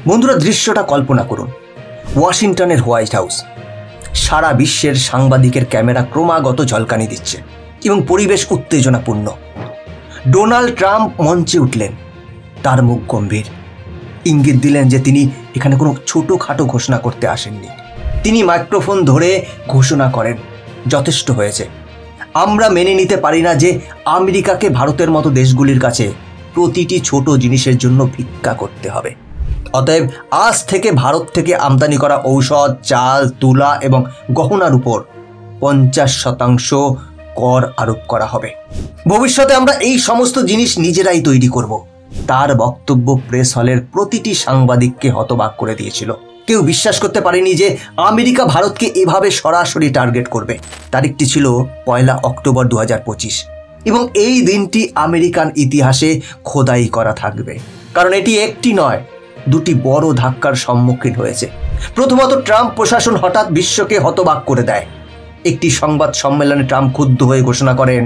বন্ধুরা, দৃশ্যটা কল্পনা করুন। ওয়াশিংটনের হোয়াইট হাউস, সারা বিশ্বের সাংবাদিকের ক্যামেরা ক্রমাগত ঝলকানি দিচ্ছে এবং পরিবেশ উত্তেজনাপূর্ণ। ডোনাল্ড ট্রাম্প মঞ্চে উঠলেন, তার মুখ গম্ভীর, ইঙ্গিত দিলেন যে তিনি এখানে কোনো ছোটোখাটো ঘোষণা করতে আসেননি। তিনি মাইক্রোফোন ধরে ঘোষণা করেন, যথেষ্ট হয়েছে, আমরা মেনে নিতে পারি না যে আমেরিকাকে ভারতের মতো দেশগুলির কাছে প্রতিটি ছোট জিনিসের জন্য ভিক্ষা করতে হবে। অতএব আজ থেকে ভারত থেকে আমদানি করা ঔষধ, চাল, তুলা এবং গহনার উপর 50% কর আরোপ করা হবে। ভবিষ্যতে আমরা এই সমস্ত জিনিস নিজেরাই তৈরি করব। তার বক্তব্য প্রেস হলের প্রতিটি সাংবাদিককে হতবাক করে দিয়েছিল। কেউ বিশ্বাস করতে পারেনি যে আমেরিকা ভারতকে এভাবে সরাসরি টার্গেট করবে। তারিখটি ছিল 1 অক্টোবর 2025 এবং এই দিনটি আমেরিকান ইতিহাসে খোদাই করা থাকবে, কারণ এটি একটি নয়, দুটি বড় ধাক্কার সম্মুখীন হয়েছে। প্রথমত, ট্রাম্প প্রশাসন হঠাৎ বিশ্বকে হতবাক করে দেয়। একটি সংবাদ সম্মেলনে ট্রাম্প ক্ষুব্ধ হয়ে ঘোষণা করেন,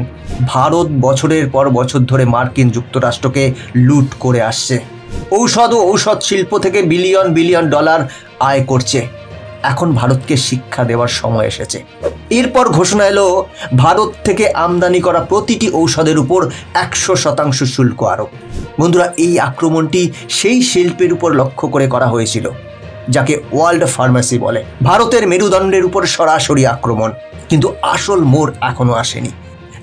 ভারত বছরের পর বছর ধরে মার্কিন যুক্তরাষ্ট্রকে লুট করে আসছে, ঔষধ ও ঔষধ শিল্প থেকে বিলিয়ন বিলিয়ন ডলার আয় করছে, এখন ভারতকে শিক্ষা দেওয়ার সময় এসেছে। এরপর ঘোষণা এলো ভারত থেকে আমদানি করা প্রতিটি ঔষধের উপর 100% শুল্ক আরোপ। বন্ধুরা, এই আক্রমণটি সেই শিল্পের উপর লক্ষ্য করে করা হয়েছিল যাকে ওয়ার্ল্ড ফার্মেসি বলে। ভারতের মেরুদণ্ডের উপর সরাসরি আক্রমণ। কিন্তু আসল মোড় এখনো আসেনি,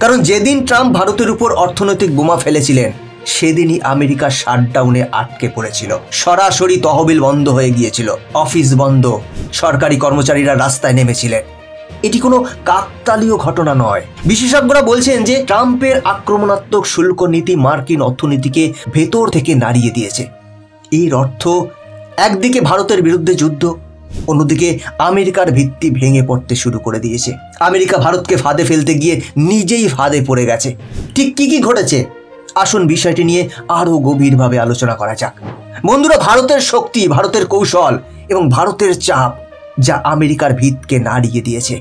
কারণ যেদিন ট্রাম্প ভারতের উপর অর্থনৈতিক বোমা ফেলেছিলেন সেদিনই আমেরিকা শাটডাউনে আটকে পড়েছিল। সরাসরি তহবিল বন্ধ হয়ে গিয়েছিল, অফিস বন্ধ, সরকারি কর্মচারীরা রাস্তায় নেমেছিলেন। এটি কোনো কাকতালীয় ঘটনা নয়। বিশেষজ্ঞরা বলছেন যে ট্রাম্পের আক্রমণাত্মক শুল্ক নীতি মার্কিন অর্থনীতিকে ভেতর থেকে নাড়িয়ে দিয়েছে। এর অর্থ একদিকে ভারতের বিরুদ্ধে যুদ্ধ, অন্যদিকে আমেরিকার ভিত্তি ভেঙে পড়তে শুরু করে দিয়েছে। আমেরিকা ভারতকে ফাঁদে ফেলতে গিয়ে নিজেই ফাঁদে পড়ে গেছে। ঠিক কি ঘটেছে, আসুন বিষয়টি নিয়ে আরো গভীরভাবে আলোচনা করা যাক। বন্ধুরা, ভারতের শক্তি, ভারতের কৌশল এবং ভারতের চাপ যা আমেরিকার ভিতকে নাড়িয়ে দিয়েছে।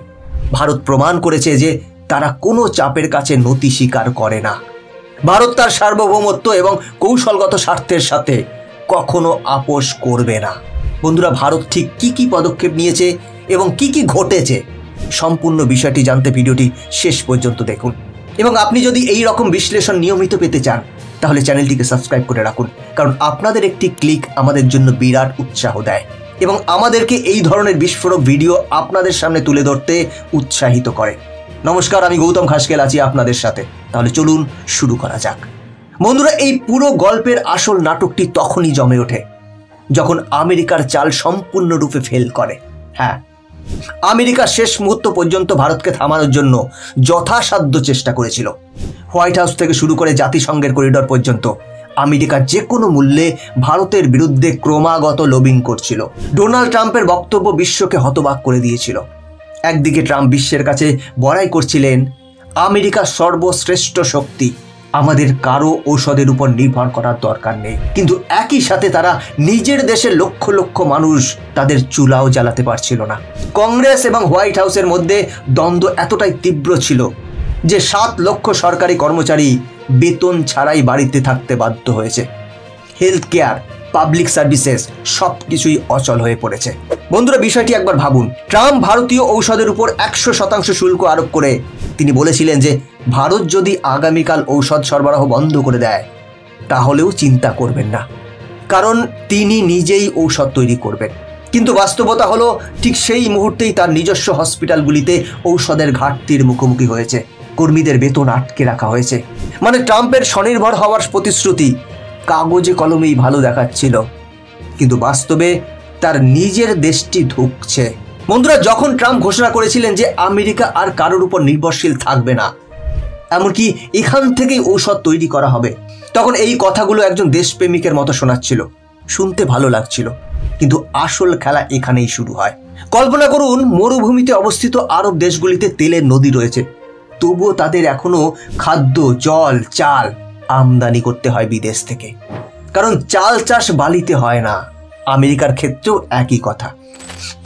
ভারত প্রমাণ করেছে যে তারা কোনো চাপের কাছে নতি স্বীকার করে না। ভারত তার সার্বভৌমত্ব এবং কৌশলগত স্বার্থের সাথে কখনো আপোষ করবে না। বন্ধুরা, ভারত ঠিক কি পদক্ষেপ নিয়েছে এবং কি ঘটেছে, সম্পূর্ণ বিষয়টি জানতে ভিডিওটি শেষ পর্যন্ত দেখুন। এবং আপনি যদি এই রকম বিশ্লেষণ নিয়মিত পেতে চান তাহলে চ্যানেলটিকে সাবস্ক্রাইব করে রাখুন, কারণ আপনাদের একটি ক্লিক আমাদের জন্য বিরাট উৎসাহ দেয় এবং আমাদেরকে এই ধরনের বিস্ফোরক ভিডিও আপনাদের সামনে তুলে ধরতে উৎসাহিত করে। নমস্কার, আমি গৌতম খাসকেল আছি আপনাদের সাথে। তাহলে চলুন শুরু করা যাক। বন্ধুরা, এই পুরো গল্পের আসল নাটকটি তখনই জমে ওঠে যখন আমেরিকার চাল সম্পূর্ণরূপে ফেল করে। হ্যাঁ, আমেরিকা শেষ মুহূর্ত পর্যন্ত ভারতকে থামানোর জন্য যথাসাধ্য চেষ্টা করেছিল। হোয়াইট হাউস থেকে শুরু করে জাতিসংঘের করিডর পর্যন্ত আমেরিকা যে কোনো মূল্যে ভারতের বিরুদ্ধে ক্রমাগত লবিং করছিল। ডোনাল্ড ট্রাম্পের বক্তব্য বিশ্বকে হতবাক করে দিয়েছিল। একদিকে ট্রাম্প বিশ্বের কাছে বড়াই করছিলেন, আমেরিকা সর্বশ্রেষ্ঠ শক্তি, আমাদের কারো ঔষধের উপর নির্ভর করার দরকার নেই। কিন্তু একই সাথে তারা নিজের দেশের লক্ষ লক্ষ মানুষ তাদের চুলাও জ্বালাতে পারছিল না। কংগ্রেস এবং হোয়াইট হাউসের মধ্যে দ্বন্দ্ব এতটাই তীব্র ছিল যে 7 লক্ষ সরকারি কর্মচারী বেতন ছাড়াই বাড়িতে থাকতে বাধ্য হয়েছে। হেলথ কেয়ার, পাবলিক সার্ভিসেস সবকিছুই অচল হয়ে পড়েছে। বন্ধুরা, বিষয়টি একবার ভাবুন। ট্রাম্প ভারতীয় ঔষধের উপর 100% শুল্ক আরোপ করে তিনি বলেছিলেন যে ভারত যদি আগামীকাল ঔষধ সরবরাহ বন্ধ করে দেয় তাহলেও চিন্তা করবেন না, কারণ তিনি নিজেই ঔষধ তৈরি করবেন। কিন্তু বাস্তবতা হলো ঠিক সেই মুহূর্তেই তার নিজস্ব হসপিটালগুলিতে ঔষধের ঘাটতির মুখোমুখি হয়েছে। কর্মীদের বেতন আটকে রাখা হয়েছে। মানে ট্রাম্পের স্বনির্ভর হওয়ার প্রতিশ্রুতি কাগজে কলমেই ভালো দেখাচ্ছিল, কিন্তু বাস্তবে তার নিজের দেশটি ধুঁকছে। বন্ধুরা, যখন ট্রাম্প ঘোষণা করেছিলেন যে আমেরিকা আর কারোর উপর নির্ভরশীল থাকবে না, এমনকি এখান থেকেই ঔষধ তৈরি করা হবে, তখন এই কথাগুলো একজন দেশপ্রেমিকের মতো শোনাচ্ছিল, শুনতে ভালো লাগছিল। কিন্তু আসল খেলা এখানেই শুরু হয়। কল্পনা করুন, মরুভূমিতে অবস্থিত আরব দেশগুলিতে তেলের নদী রয়েছে, তবুও তাদের এখনো খাদ্য, জল, চাল আমদানি করতে হয় বিদেশ থেকে, কারণ চাল চাষ বালিতে হয় না। আমেরিকার ক্ষেত্রেও একই কথা।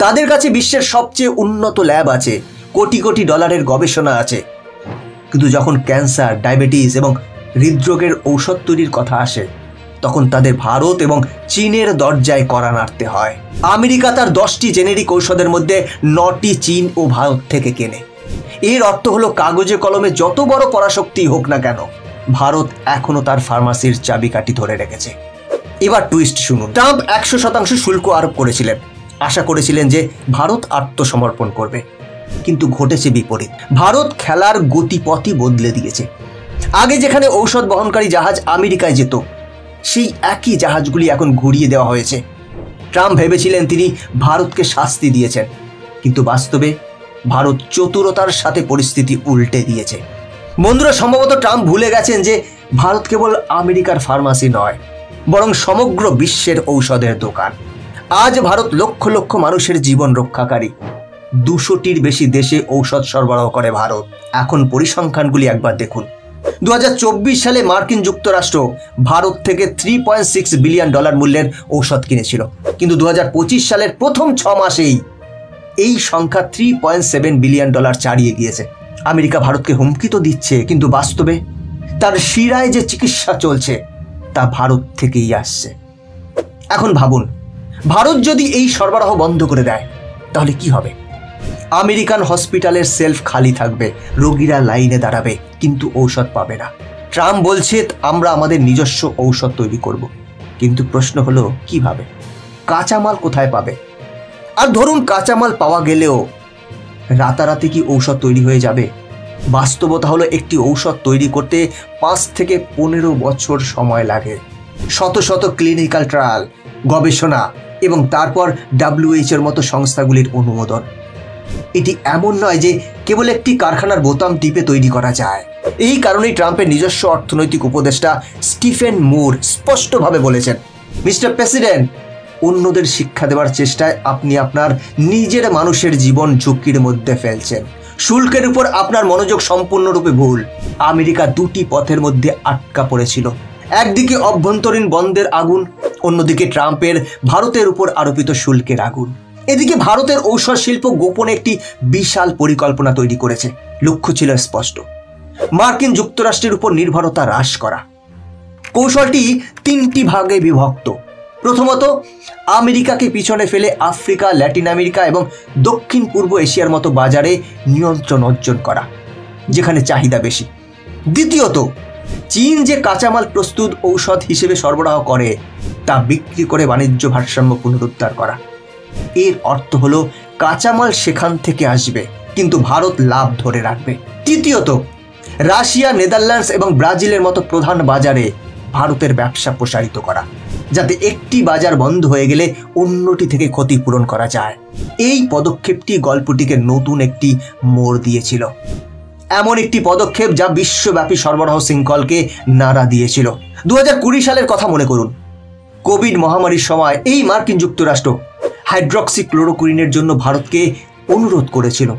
তাদের কাছে বিশ্বের সবচেয়ে উন্নত ল্যাব আছে, কোটি কোটি ডলারের গবেষণা আছে, কিন্তু যখন ক্যান্সার, ডায়াবেটিস এবং হৃদরোগের ঔষধ তৈরির কথা আসে তখন তাদের ভারত এবং চীনের দরজায় কড়া নাড়তে হয়। আমেরিকা তার 10টি জেনেরিক ঔষধের মধ্যে 9টি চীন ও ভারত থেকে কেনে। এর অর্থ হলো কাগজে কলমে যত বড় পরাশক্তি হোক না কেন, ভারত এখনো তার ফার্মাসির চাবিকাঠি ধরে রেখেছে। এবার টুইস্ট শুনুন। ট্রাম্প 100% শুল্ক আরোপ করেছিলেন, আশা করেছিলেন যে ভারত আত্মসমর্পণ করবে, কিন্তু ঘটেছে বিপরীত। ভারত খেলার গতিপথই বদলে দিয়েছে। আগে যেখানে ঔষধ বহনকারী জাহাজ আমেরিকায় যেত, সেই একই জাহাজগুলি এখন ঘুরিয়ে দেওয়া হয়েছে। ট্রাম্প ভেবেছিলেন তিনি ভারতকে শাস্তি দিয়েছেন, কিন্তু বাস্তবে ভারত চতুরতার সাথে পরিস্থিতি উল্টে দিয়েছে। বন্ধুরা, সম্ভবত ট্রাম্প ভুলে গেছেন যে ভারত কেবল আমেরিকার ফার্মাসি নয়, বরং সমগ্র বিশ্বের ঔষধের দোকান। আজ ভারত লক্ষ লক্ষ মানুষের জীবন রক্ষাকারী। 200টির বেশি দেশে ঔষধ সরবরাহ করে ভারত। এখন পরিসংখ্যানগুলি একবার দেখুন। 2024 সালে মার্কিন যুক্তরাষ্ট্র ভারত থেকে $3.6 বিলিয়ন মূল্যের ঔষধ কিনেছিল, কিন্তু 2025 সালের প্রথম 6 মাসেই এই সংখ্যা $3.7 বিলিয়ন ছাড়িয়ে গিয়েছে। আমেরিকা ভারতকে হুমকি তো দিচ্ছে, কিন্তু বাস্তবে তার শিরায় যে চিকিৎসা চলছে তা ভারত থেকেই আসছে। এখন ভাবুন, ভারত যদি এই সরবরাহ বন্ধ করে দেয় তাহলে কি হবে? আমেরিকান হসপিটালের সেলফ খালি থাকবে, রোগীরা লাইনে দাঁড়াবে, কিন্তু ঔষধ পাবে না। ট্রাম্প বলছে আমরা আমাদের নিজস্ব ঔষধ তৈরি করব, কিন্তু প্রশ্ন হলো কিভাবে? কাঁচামাল কোথায় পাবে? আর ধরুন কাঁচামাল পাওয়া গেলেও রাতারাতি কি ঔষধ তৈরি হয়ে যাবে? বাস্তবতা হলো একটি ঔষধ তৈরি করতে 5 থেকে 15 বছর সময় লাগে। শত শত ক্লিনিক্যাল ট্রায়াল, গবেষণা এবং তারপর WHO এর মতো সংস্থাগুলির অনুমোদন। এটি এমন নয় যে কেবল একটি কারখানার বোতাম টিপে তৈরি করা যায়। এই কারণেই ট্রাম্পের নিজস্ব অর্থনৈতিক উপদেষ্টা স্টিফেন মুর স্পষ্টভাবে বলেছেন, মিস্টার প্রেসিডেন্ট, অন্যদের শিক্ষা দেওয়ার চেষ্টায় আপনি আপনার নিজের মানুষের জীবন ঝুঁকির মধ্যে ফেলছেন। শুল্কের উপর আপনার মনোযোগ সম্পূর্ণরূপে ভুল। আমেরিকা 2টি পথের মধ্যে আটকা পড়েছিল। একদিকে অভ্যন্তরীণ বন্ধের আগুন, অন্যদিকে ট্রাম্পের ভারতের উপর আরোপিত শুল্কের আগুন। এদিকে ভারতের ঔষধ শিল্প গোপনে একটি বিশাল পরিকল্পনা তৈরি করেছে। লক্ষ্য ছিল স্পষ্ট, মার্কিন যুক্তরাষ্ট্রের উপর নির্ভরতা হ্রাস করা। কৌশলটি 3টি ভাগে বিভক্ত। প্রথমত, আমেরিকাকে পিছনে ফেলে আফ্রিকা, ল্যাটিন আমেরিকা এবং দক্ষিণ পূর্ব এশিয়ার মতো বাজারে নিয়ন্ত্রণ অর্জন করা, যেখানে চাহিদা বেশি। দ্বিতীয়ত, চীন যে কাঁচামাল প্রস্তুত ঔষধ হিসেবে সরবরাহ করে তা বিক্রি করে বাণিজ্য ভারসাম্য পুনরুদ্ধার করা। এর অর্থ হলো কাঁচামাল সেখান থেকে আসবে, কিন্তু ভারত লাভ ধরে রাখবে। তৃতীয়ত, রাশিয়া, নেদারল্যান্ডস এবং ব্রাজিলের মতো প্রধান বাজারে ভারতের ব্যবসা প্রসারিত করা, যাতে একটি বাজার বন্ধ হয়ে গেলে অন্যটি থেকে ক্ষতিপূরণ করা যায়। এই পদক্ষেপটি গল্পটিকে নতুন একটি মোড় দিয়েছিল। এমন একটি পদক্ষেপ যা বিশ্বব্যাপী সরবরাহ শৃঙ্খলকে নাড়া দিয়েছিল। 2020 সালের কথা মনে করুন। কোভিড মহামারীর সময় এই মার্কিন যুক্তরাষ্ট্র হাইড্রক্সিক্লোরোকুইনের জন্য ভারতকে অনুরোধ করেছিল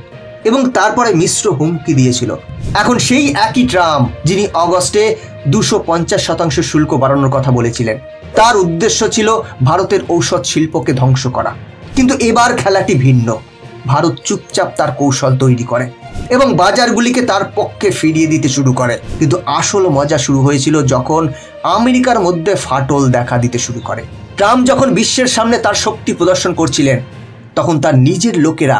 এবং তারপরে মিশ্র হুমকি দিয়েছিল। এখন সেই একই ট্রাম্প, যিনি অগস্টে 250% শুল্ক বাড়ানোর কথা বলেছিলেন, তার উদ্দেশ্য ছিল ভারতের ঔষধ শিল্পকে ধ্বংস করা। কিন্তু এবার খেলাটি ভিন্ন। ভারত চুপচাপ তার কৌশল তৈরি করে এবং বাজারগুলিকে তার পক্ষে ফিরিয়ে দিতে শুরু করে। কিন্তু আসল মজা শুরু হয়েছিল যখন আমেরিকার মধ্যে ফাটল দেখা দিতে শুরু করে। ট্রাম্প যখন বিশ্বের সামনে তার শক্তি প্রদর্শন করছিলেন, তখন তার নিজের লোকেরা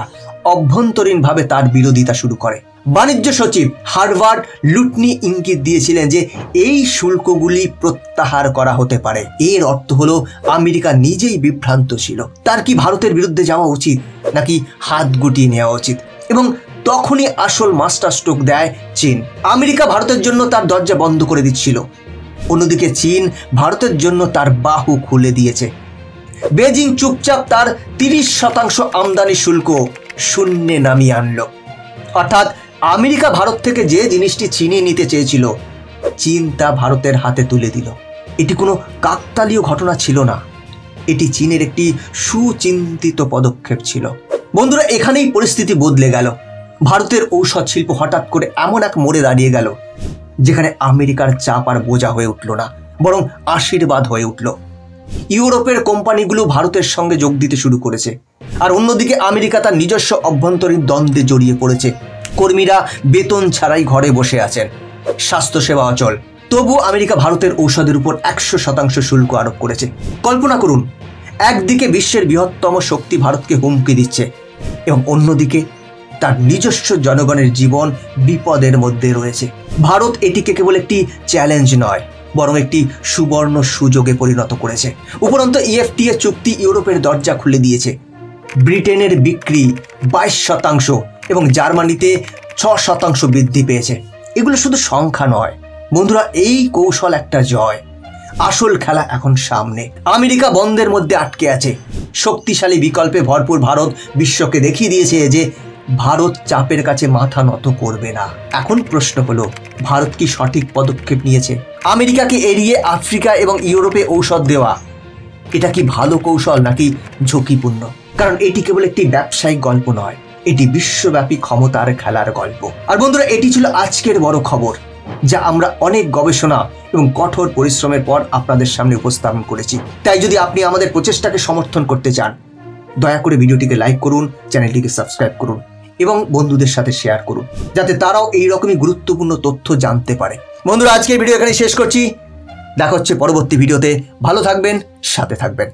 অভ্যন্তরীণভাবে তার বিরোধিতা শুরু করে। বাণিজ্য সচিব হার্ভার্ড লুটনি ইঙ্গিত দিয়েছিলেন যে এই শুল্কগুলি প্রত্যাহার করা হতে পারে। এর অর্থ হলো আমেরিকা নিজেই বিভ্রান্ত ছিল। তার কি ভারতের বিরুদ্ধে যাওয়া উচিত, নাকি হাত গুটিয়ে নেওয়া উচিত? এবং তখনই আসল মাস্টার স্ট্রোক দেয় চীন। আমেরিকা ভারতের জন্য তার দরজা বন্ধ করে দিচ্ছিল, অন্যদিকে চীন ভারতের জন্য তার বাহু খুলে দিয়েছে। বেজিং চুপচাপ তার 30% আমদানি শুল্ক শূন্যে নামিয়ে আনলো। অর্থাৎ আমেরিকা ভারত থেকে যে জিনিসটি ছিনিয়ে নিতে চেয়েছিল, চীন তা ভারতের হাতে তুলে দিল। এটি কোনো কাকতালীয় ঘটনা ছিল না, এটি চীনের একটি সুচিন্তিত পদক্ষেপ ছিল। বন্ধুরা, এখানেই পরিস্থিতি বদলে গেল। ভারতের ঔষধ শিল্প হঠাৎ করে এমন এক মোড়ে দাঁড়িয়ে গেল যেখানে আমেরিকার চাপ আর বোঝা হয়ে উঠল না, বরং আশীর্বাদ হয়ে উঠল। ইউরোপের কোম্পানিগুলো ভারতের সঙ্গে যোগ দিতে শুরু করেছে, আর অন্যদিকে আমেরিকা তার নিজস্ব অভ্যন্তরীণ দ্বন্দ্বে জড়িয়ে পড়েছে। কর্মীরা বেতন ছাড়াই ঘরে বসে আছেন, স্বাস্থ্যসেবা অচল, তবু আমেরিকা ভারতের ঔষধের উপর 100% শুল্ক আরোপ করেছে। কল্পনা করুন, একদিকে বিশ্বের বৃহত্তম শক্তি ভারতকে হুমকি দিচ্ছে এবং অন্যদিকে তার নিজস্ব জনগণের জীবন বিপদের মধ্যে রয়েছে। ভারত এটিকে কেবল একটি চ্যালেঞ্জ নয়, বরং একটি সুবর্ণ সুযোগে পরিণত করেছে। উপরন্তু ইএফটিএ চুক্তি ইউরোপের দরজা খুলে দিয়েছে। ব্রিটেনের বিক্রি 22% এবং জার্মানিতে 6% বৃদ্ধি পেয়েছে। এগুলো শুধু সংখ্যা নয় বন্ধুরা, এই কৌশল একটা জয়। আসল খেলা এখন সামনে। আমেরিকা বন্ধের মধ্যে আটকে আছে। শক্তিশালী বিকল্পে ভরপুর ভারত বিশ্বকে দেখিয়ে দিয়েছে যে ভারত চাপের কাছে মাথা নত করবে না। এখন প্রশ্ন হলো, ভারত কি সঠিক পদক্ষেপ নিয়েছে? আমেরিকাকে এড়িয়ে আফ্রিকা এবং ইউরোপে ঔষধ দেওয়া, এটা কি ভালো কৌশল নাকি ঝুঁকিপূর্ণ? কারণ এটি কেবল একটি ব্যবসায়িক গল্প নয়, এটি বিশ্বব্যাপী ক্ষমতার খেলার গল্প। আর বন্ধুরা, এটি ছিল আজকের বড় খবর, যা আমরা অনেক গবেষণা এবং কঠোর পরিশ্রমের পর আপনাদের সামনে উপস্থাপন করেছি। তাই যদি আপনি আমাদের প্রচেষ্টাকে সমর্থন করতে চান, দয়া করে ভিডিওটিকে লাইক করুন, চ্যানেলটিকে সাবস্ক্রাইব করুন এবং বন্ধুদের সাথে শেয়ার করুন, যাতে তারাও এইরকমই গুরুত্বপূর্ণ তথ্য জানতে পারে। বন্ধুরা, আজকের ভিডিও এখানে শেষ করছি। দেখা হচ্ছে পরবর্তী ভিডিওতে। ভালো থাকবেন, সাথে থাকবেন।